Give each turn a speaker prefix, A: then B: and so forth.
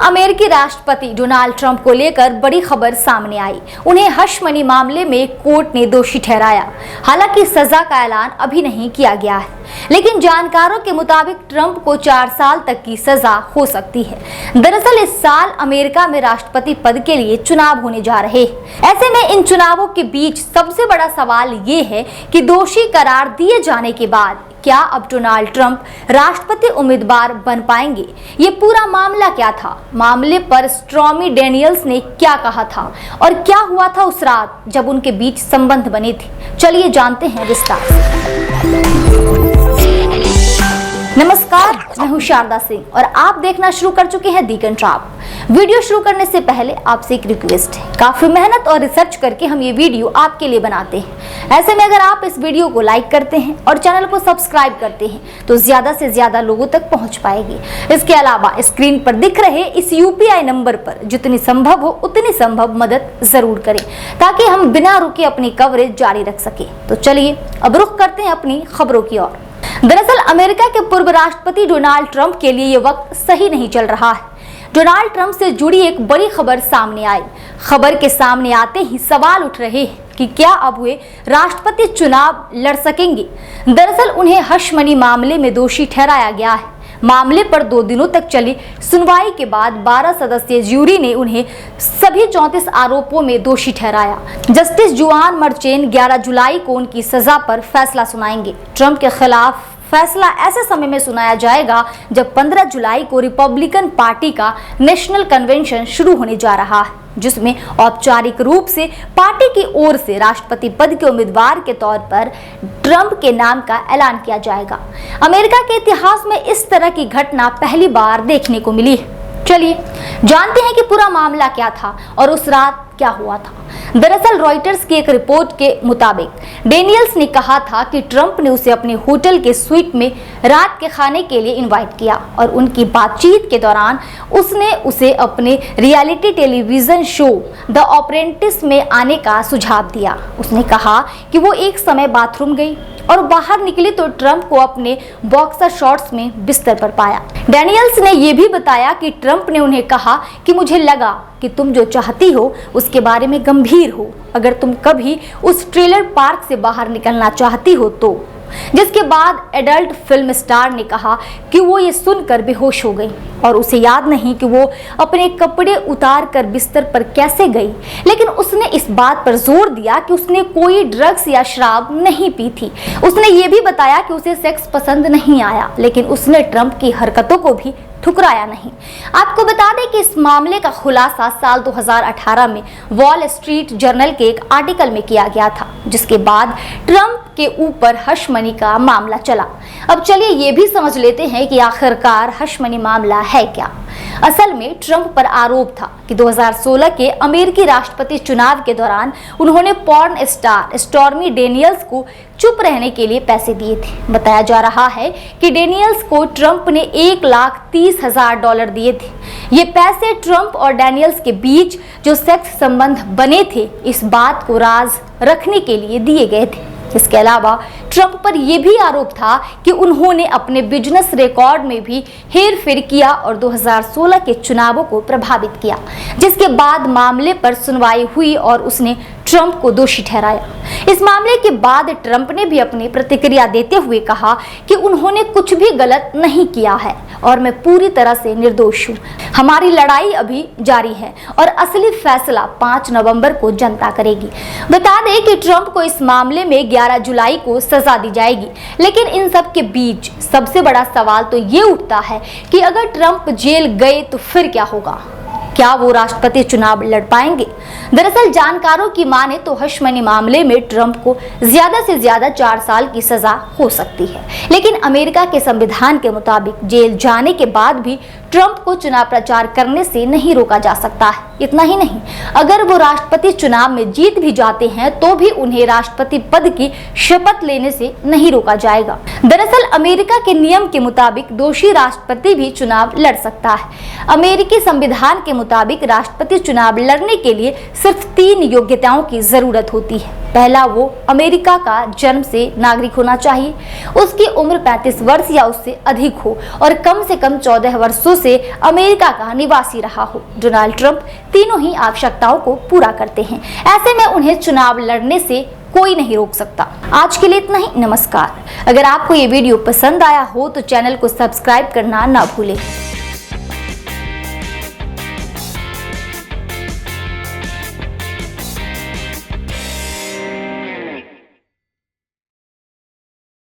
A: अमेरिकी राष्ट्रपति Donald Trump को लेकर बड़ी खबर सामने आई। उन्हें हश मनी मामले में कोर्ट ने दोषी ठहराया। हालांकि सजा का ऐलान अभी नहीं किया गया है, लेकिन जानकारों के मुताबिक ट्रंप को 4 साल तक की सजा हो सकती है। दरअसल इस साल अमेरिका में राष्ट्रपति पद के लिए चुनाव होने जा रहे हैं। ऐसे में इन चुनावों के बीच सबसे बड़ा सवाल ये है कि दोषी करार दिए जाने के बाद क्या अब डोनाल्ड ट्रंप राष्ट्रपति उम्मीदवार बन पाएंगे? ये पूरा मामला क्या था? मामले पर स्टॉर्मी डेनियल्स ने क्या कहा था और क्या हुआ था उस रात जब उनके बीच संबंध बने थे? चलिए जानते हैं विस्तार से। नमस्कार, मैं हूं शारदा सिंह और आप देखना शुरू कर चुके हैं दी कंट्राप। वीडियो शुरू करने से पहले आपसे एक रिक्वेस्ट है, काफी मेहनत और रिसर्च करके हम ये वीडियो आपके लिए बनाते हैं। ऐसे में अगर आप इस वीडियो को लाइक करते हैं और चैनल को सब्सक्राइब करते हैं तो ज्यादा से ज्यादा लोगों तक पहुंच पाएगी। इसके अलावा स्क्रीन पर दिख रहे इस UPI नंबर पर जितनी संभव हो उतनी संभव मदद जरूर करें ताकि हम बिना रुके अपनी कवरेज जारी रख सके। तो चलिए अब रुख करते हैं अपनी खबरों की ओर। दरअसल अमेरिका के पूर्व राष्ट्रपति डोनाल्ड ट्रंप के लिए ये वक्त सही नहीं चल रहा है। डोनाल्ड ट्रंप से जुड़ी एक बड़ी खबर सामने आई। खबर के सामने आते ही सवाल उठ रहे हैं कि क्या अब वे राष्ट्रपति चुनाव लड़ सकेंगे। दरअसल उन्हें हश मनी मामले में दोषी ठहराया गया है। मामले पर 2 दिनों तक चली सुनवाई के बाद 12 सदस्यीय ज्यूरी ने उन्हें सभी 34 आरोपों में दोषी ठहराया। जस्टिस जुआन मर्चेन 11 जुलाई को उनकी सजा पर फैसला सुनाएंगे। ट्रंप के खिलाफ फैसला ऐसे समय में सुनाया जाएगा जब 15 जुलाई को रिपब्लिकन पार्टी का नेशनल कन्वेंशन शुरू होने जा रहा है, जिसमें औपचारिक रूप से पार्टी की ओर से राष्ट्रपति पद के उम्मीदवार के तौर पर ट्रंप के नाम का ऐलान किया जाएगा। अमेरिका के इतिहास में इस तरह की घटना पहली बार देखने को मिली है। चलिए जानते हैं कि पूरा मामला क्या था और उस रात क्या हुआ था। दरअसल रॉयटर्स की एक रिपोर्ट के मुताबिक डेनियल्स ने कहा था कि ट्रंप ने उसे अपने होटल के स्वीट में रात के खाने के लिए इनवाइट किया और उनकी बातचीत के दौरान उसने उसे अपने reality television show the apprentice में आने का सुझाव दिया। उसने कहा कि वो एक समय बाथरूम गई और बाहर निकली तो ट्रंप को अपने बॉक्सर शॉर्ट्स में बिस्तर पर पाया। डेनियल्स ने यह भी बताया कि ट्रंप ने उन्हें कहा कि मुझे लगा कि तुम जो चाहती हो उसके बारे में गंभीर हो, अगर तुम कभी उस ट्रेलर पार्क से बाहर निकलना चाहती हो तो। जिसके बाद एडल्ट फिल्म स्टार ने कहा कि वो ये सुनकर बेहोश हो गई और उसे याद नहीं कि वो अपने कपड़े उतार कर बिस्तर पर कैसे गई, लेकिन उसने इस बात पर जोर दिया कि उसने कोई ड्रग्स या शराब नहीं पी थी। उसने ये भी बताया कि उसे सेक्स पसंद नहीं आया, लेकिन उसने ट्रंप की हरकतों को भी ठुकराया नहीं। आपको बता दें कि इस मामले का खुलासा साल 2018 में वॉल स्ट्रीट जर्नल के एक आर्टिकल में किया गया था, जिसके बाद ट्रंप के ऊपर हश मनी का मामला चला। अब चलिए ये भी समझ लेते हैं कि आखिरकार हश मनी मामला है क्या। असल में ट्रंप पर आरोप था कि 2016 के अमेरिकी राष्ट्रपति चुनाव के दौरान उन्होंने पॉर्न स्टार स्टॉर्मी डेनियल्स को चुप रहने के लिए पैसे दिए थे। बताया जा रहा है कि डेनियल्स को ट्रंप ने $1,30,000 दिए थे। ये पैसे ट्रंप और डेनियल्स के बीच जो सेक्स संबंध बने थे इस बात को राज रखने के लिए दिए गए थे। इसके अलावा ट्रंप पर यह भी आरोप था कि उन्होंने अपने बिजनेस रिकॉर्ड में भी हेरफेर किया और 2016 के चुनावों को प्रभावित किया, जिसके बाद मामले पर सुनवाई हुई और उसने ट्रंप को दोषी ठहराया। इस मामले के बाद ट्रंप ने भी अपनी प्रतिक्रिया देते हुए कहा कि उन्होंने कुछ भी गलत नहीं किया है और मैं पूरी तरह से निर्दोष हूँ। हमारी लड़ाई अभी जारी है और असली फैसला 5 नवंबर को जनता करेगी। बता दें कि ट्रंप को इस मामले में 11 जुलाई को सजा दी जाएगी, लेकिन इन सब के बीच सबसे बड़ा सवाल तो ये उठता है कि अगर ट्रंप जेल गए तो फिर क्या होगा? क्या वो राष्ट्रपति चुनाव लड़ पाएंगे? दरअसल जानकारों की माने तो हश मनी मामले में ट्रंप को ज्यादा से ज्यादा 4 साल की सजा हो सकती है, लेकिन अमेरिका के संविधान के मुताबिक जेल जाने के बाद भी ट्रंप को चुनाव प्रचार करने से नहीं रोका जा सकता है। इतना ही नहीं, अगर वो राष्ट्रपति चुनाव में जीत भी जाते हैं तो भी उन्हें राष्ट्रपति पद की शपथ लेने से नहीं रोका जाएगा। दरअसल अमेरिका के नियम के मुताबिक दोषी राष्ट्रपति भी चुनाव लड़ सकता है। अमेरिकी संविधान के मुताबिक राष्ट्रपति चुनाव लड़ने के लिए सिर्फ 3 योग्यताओं की जरूरत होती है। पहला, वो अमेरिका का जन्म से नागरिक होना चाहिए, उसकी उम्र 35 वर्ष या उससे अधिक हो और कम से कम 14 वर्षों से अमेरिका का निवासी रहा हो। डोनाल्ड ट्रंप तीनों ही आवश्यकताओं को पूरा करते हैं, ऐसे में उन्हें चुनाव लड़ने से कोई नहीं रोक सकता। आज के लिए इतना ही। नमस्कार। अगर आपको ये वीडियो पसंद आया हो तो चैनल को सब्सक्राइब करना ना भूलें।